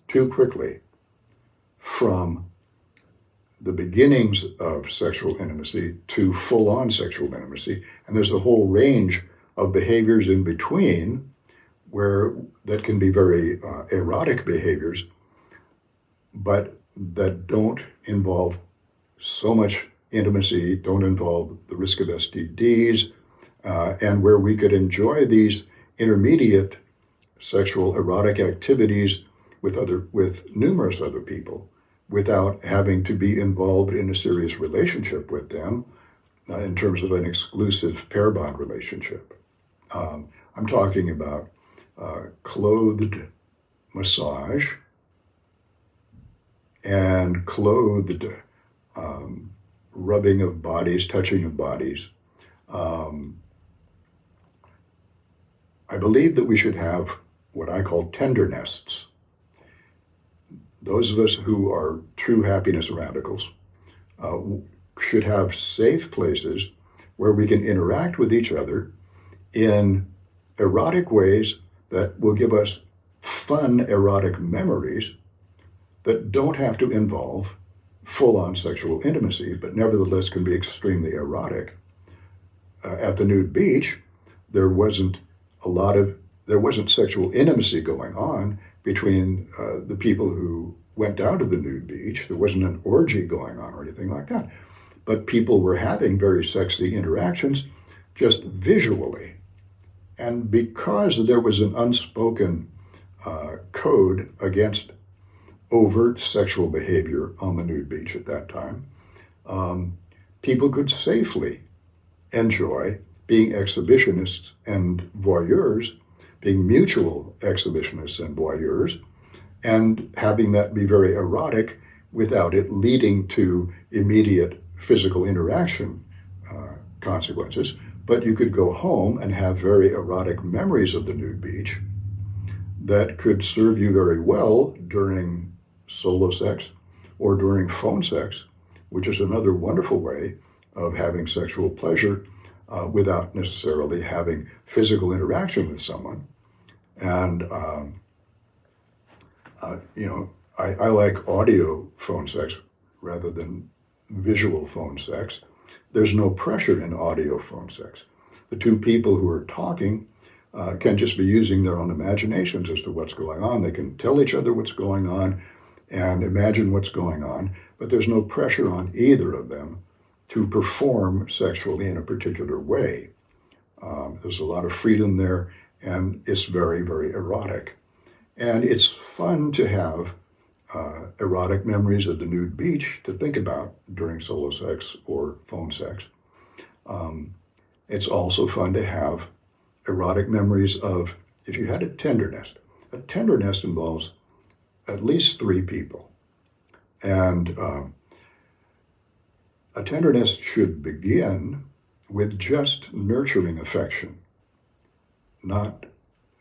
too quickly from the beginnings of sexual intimacy to full-on sexual intimacy, and there's a whole range of behaviors in between that can be very erotic behaviors, but that don't involve so much intimacy, don't involve the risk of STDs, and where we could enjoy these intermediate sexual erotic activities with numerous other people without having to be involved in a serious relationship with them in terms of an exclusive pair bond relationship. I'm talking about clothed massage and clothed rubbing of bodies, touching of bodies. I believe that we should have what I call tender nests. Those of us who are true happiness radicals should have safe places where we can interact with each other in erotic ways that will give us fun erotic memories that don't have to involve full-on sexual intimacy, but nevertheless can be extremely erotic. At the nude beach, there wasn't sexual intimacy going on between the people who went down to the nude beach. There wasn't an orgy going on or anything like that. But people were having very sexy interactions just visually. And because there was an unspoken code against overt sexual behavior on the nude beach at that time, people could safely enjoy being exhibitionists and voyeurs, being mutual exhibitionists and voyeurs, and having that be very erotic without it leading to immediate physical interaction consequences. But you could go home and have very erotic memories of the nude beach that could serve you very well during solo sex or during phone sex, which is another wonderful way of having sexual pleasure without necessarily having physical interaction with someone. And, I like audio phone sex rather than visual phone sex. There's no pressure in audio phone sex. The two people who are talking can just be using their own imaginations as to what's going on. They can tell each other what's going on and imagine what's going on, but there's no pressure on either of them to perform sexually in a particular way. There's a lot of freedom there, and it's very, very erotic. And it's fun to have erotic memories of the nude beach to think about during solo sex or phone sex. It's also fun to have erotic memories of, if you had a tender nest. A tender nest involves at least 3 people. And a tender nest should begin with just nurturing affection, not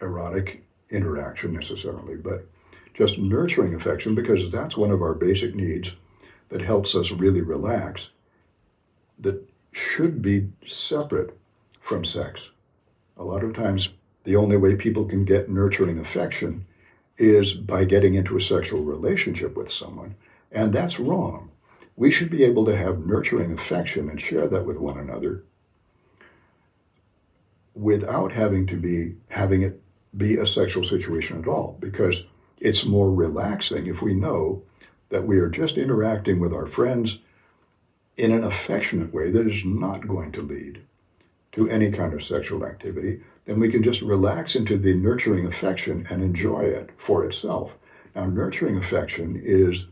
erotic interaction necessarily, but just nurturing affection, because that's one of our basic needs that helps us really relax, that should be separate from sex. A lot of times, the only way people can get nurturing affection is by getting into a sexual relationship with someone, and that's wrong. We should be able to have nurturing affection and share that with one another without having it be a sexual situation at all, because it's more relaxing if we know that we are just interacting with our friends in an affectionate way that is not going to lead to any kind of sexual activity, then we can just relax into the nurturing affection and enjoy it for itself. Now, nurturing affection is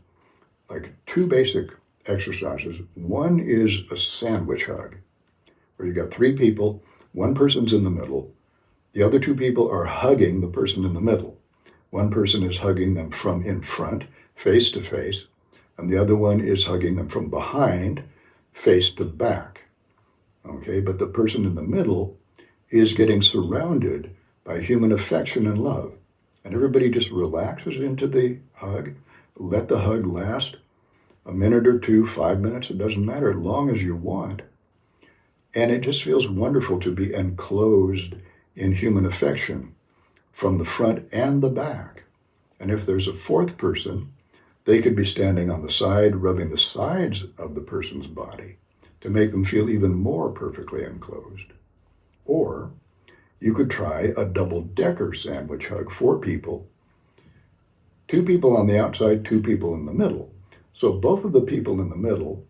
like two basic exercises. One is a sandwich hug, where you got three people, one person's in the middle, the other two people are hugging the person in the middle. One person is hugging them from in front, face to face, and the other one is hugging them from behind, face to back. Okay, but the person in the middle is getting surrounded by human affection and love. And everybody just relaxes into the hug, let the hug last a minute or two, 5 minutes, it doesn't matter, as long as you want. And it just feels wonderful to be enclosed in human affection from the front and the back. And if there's a fourth person, they could be standing on the side, rubbing the sides of the person's body to make them feel even more perfectly enclosed. Or you could try a double-decker sandwich hug, 4 people, 2 people on the outside, 2 people in the middle. So both of the people in the middle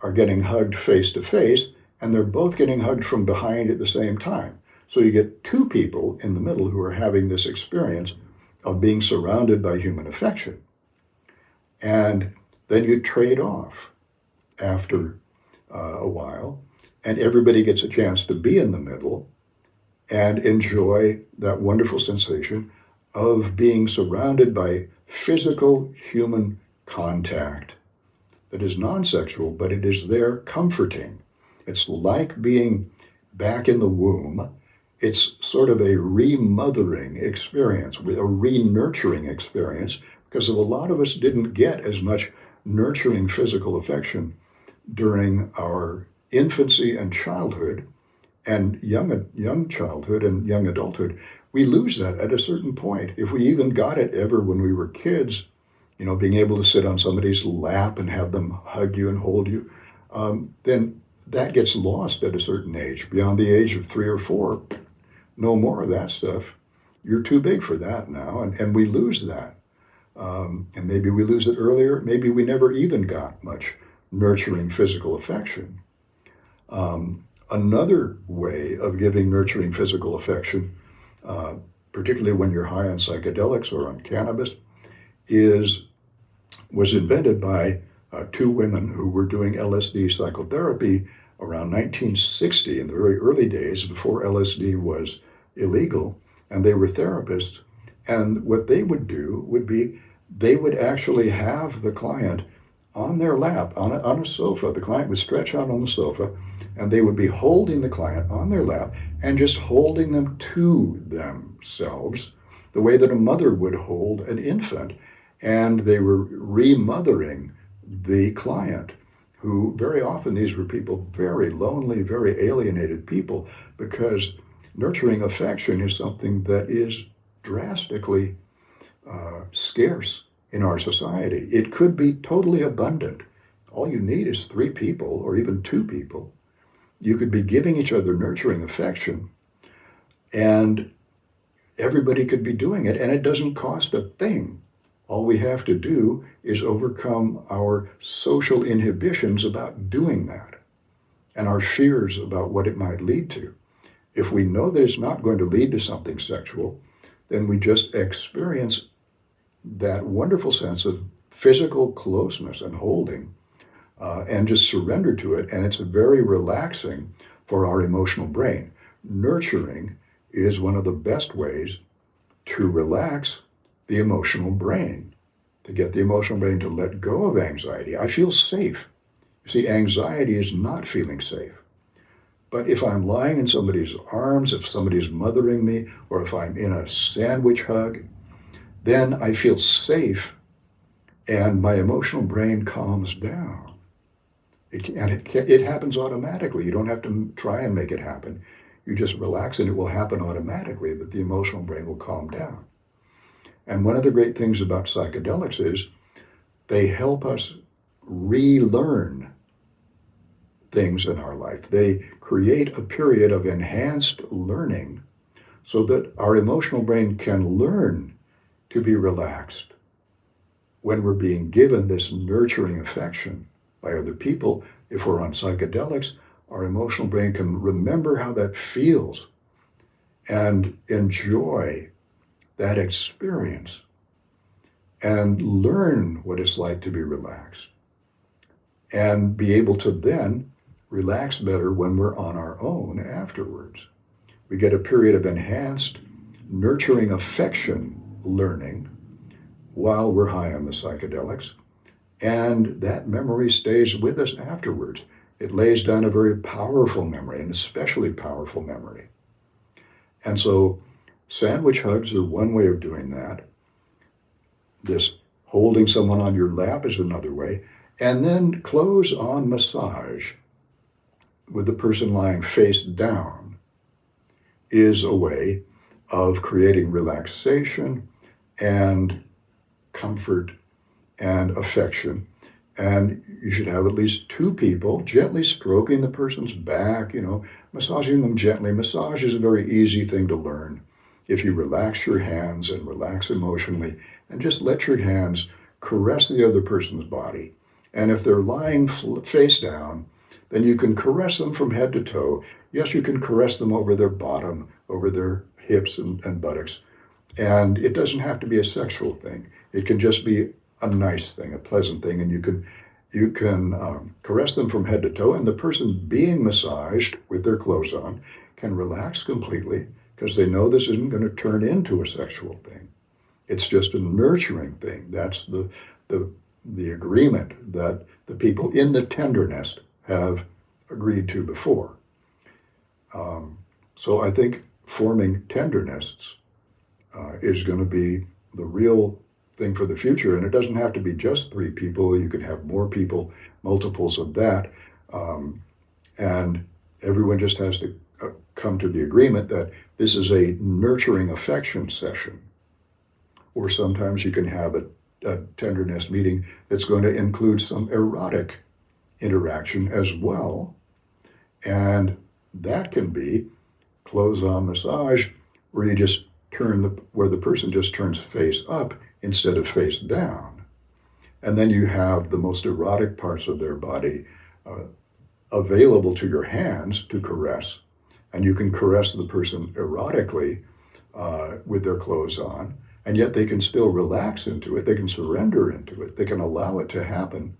are getting hugged face to face, and they're both getting hugged from behind at the same time. So you get 2 people in the middle who are having this experience of being surrounded by human affection. And then you trade off after a while, and everybody gets a chance to be in the middle and enjoy that wonderful sensation of being surrounded by physical human contact that is non-sexual, but it is there comforting. It's like being back in the womb. It's sort of a remothering experience, a re-nurturing experience, because a lot of us didn't get as much nurturing physical affection during our infancy and childhood and young childhood and young adulthood. We lose that at a certain point. If we even got it ever when we were kids, you know, being able to sit on somebody's lap and have them hug you and hold you, then that gets lost at a certain age. Beyond the age of 3 or 4, no more of that stuff. You're too big for that now, and we lose that. And maybe we lose it earlier. Maybe we never even got much nurturing physical affection. Another way of giving nurturing physical affection, particularly when you're high on psychedelics or on cannabis, was invented by 2 women who were doing LSD psychotherapy around 1960, in the very early days before LSD was illegal, and they were therapists. And what they would do would be they would actually have the client on their lap, on a sofa. The client would stretch out on the sofa, and they would be holding the client on their lap and just holding them to themselves the way that a mother would hold an infant. And they were remothering the client, who very often these were people very lonely, very alienated people, because nurturing affection is something that is drastically scarce in our society. It could be totally abundant. All you need is 3 people or even 2 people. You could be giving each other nurturing affection, and everybody could be doing it, and it doesn't cost a thing. All we have to do is overcome our social inhibitions about doing that and our fears about what it might lead to. If we know that it's not going to lead to something sexual, then we just experience that wonderful sense of physical closeness and holding, and just surrender to it. And it's very relaxing for our emotional brain. Nurturing is one of the best ways to relax the emotional brain, to get the emotional brain to let go of anxiety. I feel safe. You see, anxiety is not feeling safe. But if I'm lying in somebody's arms, if somebody's mothering me, or if I'm in a sandwich hug, then I feel safe and my emotional brain calms down. It happens automatically. You don't have to try and make it happen. You just relax and it will happen automatically, that the emotional brain will calm down. And one of the great things about psychedelics is they help us relearn things in our life. They create a period of enhanced learning so that our emotional brain can learn to be relaxed when we're being given this nurturing affection by other people If we're on psychedelics, our emotional brain can remember how that feels and enjoy that experience and learn what it's like to be relaxed and be able to then relax better when we're on our own afterwards. We get a period of enhanced, nurturing affection learning while we're high on the psychedelics, and that memory stays with us afterwards. It lays down a very powerful memory, an especially powerful memory. And so sandwich hugs are one way of doing that. This holding someone on your lap is another way. And then close-on massage with the person lying face down is a way of creating relaxation and comfort and affection. And you should have at least two people gently stroking the person's back, massaging them gently. Massage is a very easy thing to learn. If you relax your hands and relax emotionally and just let your hands caress the other person's body. And if they're lying face down, then you can caress them from head to toe. Yes, you can caress them over their bottom, over their hips and buttocks. And it doesn't have to be a sexual thing. It can just be a nice thing, a pleasant thing, and you can caress them from head to toe, and the person being massaged with their clothes on can relax completely because they know this isn't going to turn into a sexual thing. It's just a nurturing thing. That's the agreement that the people in the tender nest have agreed to before. So I think forming tender nests is going to be the real thing for the future. And it doesn't have to be just 3 people. You can have more people, multiples of that. And everyone just has to come to the agreement that this is a nurturing affection session. Or sometimes you can have a tenderness meeting that's going to include some erotic interaction as well. And that can be close-on massage where you just where the person just turns face up instead of face down. And then you have the most erotic parts of their body available to your hands to caress. And you can caress the person erotically with their clothes on, and yet they can still relax into it. They can surrender into it. They can allow it to happen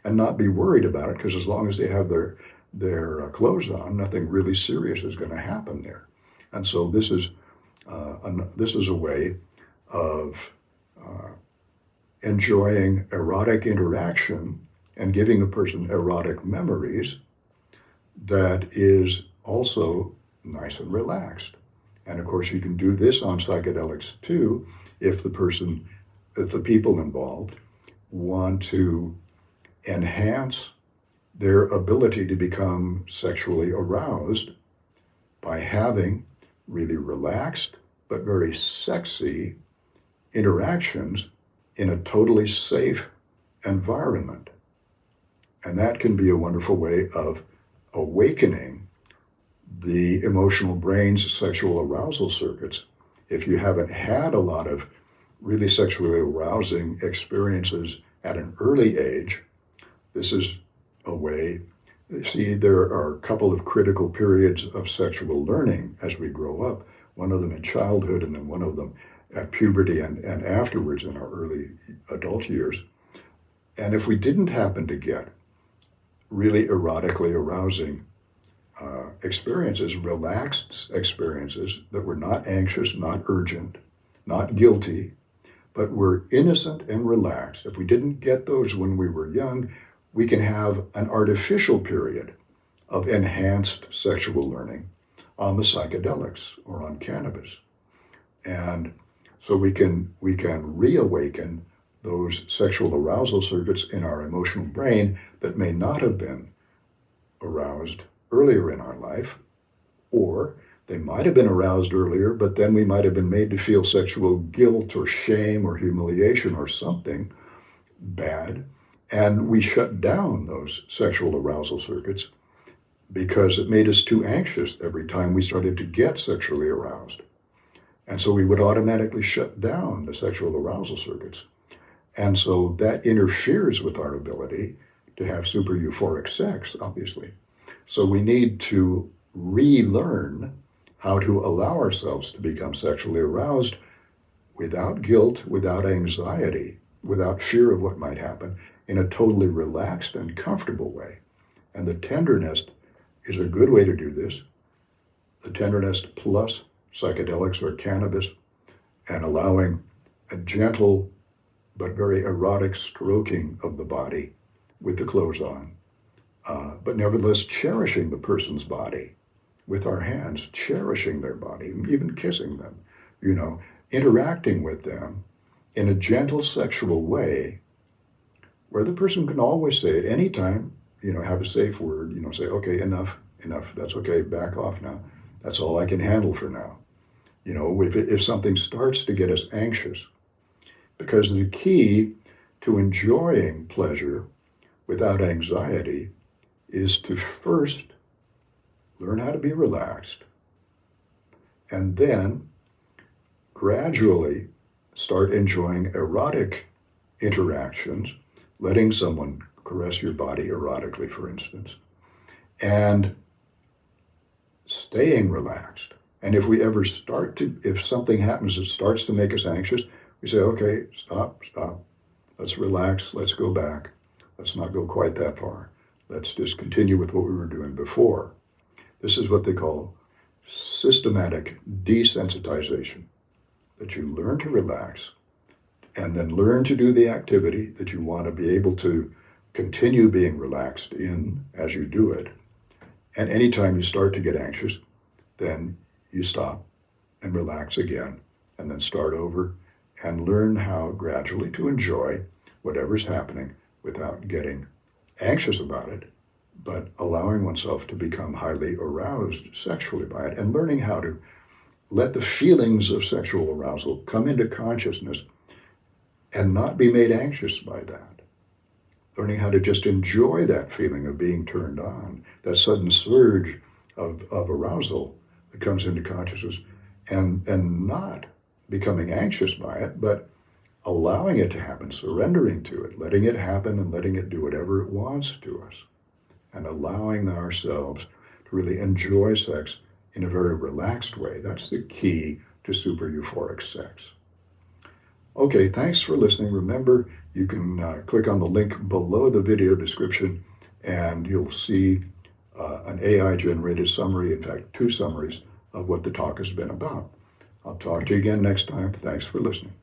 and not be worried about it, because as long as they have their clothes on, nothing really serious is going to happen there. And so this is a way of enjoying erotic interaction and giving a person erotic memories that is also nice and relaxed. And of course, you can do this on psychedelics too, if the people involved want to enhance their ability to become sexually aroused by having really relaxed but very sexy interactions in a totally safe environment. And that can be a wonderful way of awakening the emotional brain's sexual arousal circuits. If you haven't had a lot of really sexually arousing experiences at an early age, this is a way. See, there are a couple of critical periods of sexual learning as we grow up, one of them in childhood and then one of them at puberty and afterwards in our early adult years. And if we didn't happen to get really erotically arousing experiences, relaxed experiences that were not anxious, not urgent, not guilty, but were innocent and relaxed, if we didn't get those when we were young, we can have an artificial period of enhanced sexual learning on the psychedelics or on cannabis. And so we can reawaken those sexual arousal circuits in our emotional brain that may not have been aroused earlier in our life, or they might have been aroused earlier, but then we might have been made to feel sexual guilt or shame or humiliation or something bad. And we shut down those sexual arousal circuits because it made us too anxious every time we started to get sexually aroused. And so we would automatically shut down the sexual arousal circuits. And so that interferes with our ability to have super euphoric sex, obviously. So we need to relearn how to allow ourselves to become sexually aroused without guilt, without anxiety, without fear of what might happen, in a totally relaxed and comfortable way. And the tenderness is a good way to do this. The tenderness plus psychedelics or cannabis, and allowing a gentle but very erotic stroking of the body with the clothes on, but nevertheless cherishing the person's body with our hands, cherishing their body, even kissing them, interacting with them in a gentle sexual way where the person can always say at any time, have a safe word, say, okay, enough, that's okay, back off now. That's all I can handle for now. If something starts to get us anxious, because the key to enjoying pleasure without anxiety is to first learn how to be relaxed, and then gradually start enjoying erotic interactions, letting someone caress your body erotically, for instance, and staying relaxed. And if something happens that starts to make us anxious, we say, okay, stop, let's relax, let's go back. Let's not go quite that far. Let's just continue with what we were doing before. This is what they call systematic desensitization, that you learn to relax and then learn to do the activity that you want to be able to continue being relaxed in as you do it. And anytime you start to get anxious, then you stop and relax again, and then start over and learn how gradually to enjoy whatever's happening without getting anxious about it, but allowing oneself to become highly aroused sexually by it, and learning how to let the feelings of sexual arousal come into consciousness and not be made anxious by that. Learning how to just enjoy that feeling of being turned on, that sudden surge of arousal that comes into consciousness, and not becoming anxious by it, but allowing it to happen, surrendering to it, letting it happen and letting it do whatever it wants to us, and allowing ourselves to really enjoy sex in a very relaxed way. That's the key to super euphoric sex. Okay, thanks for listening. Remember, you can click on the link below the video description and you'll see an AI-generated summary, in fact, 2 summaries of what the talk has been about. I'll talk to you again next time. Thanks for listening.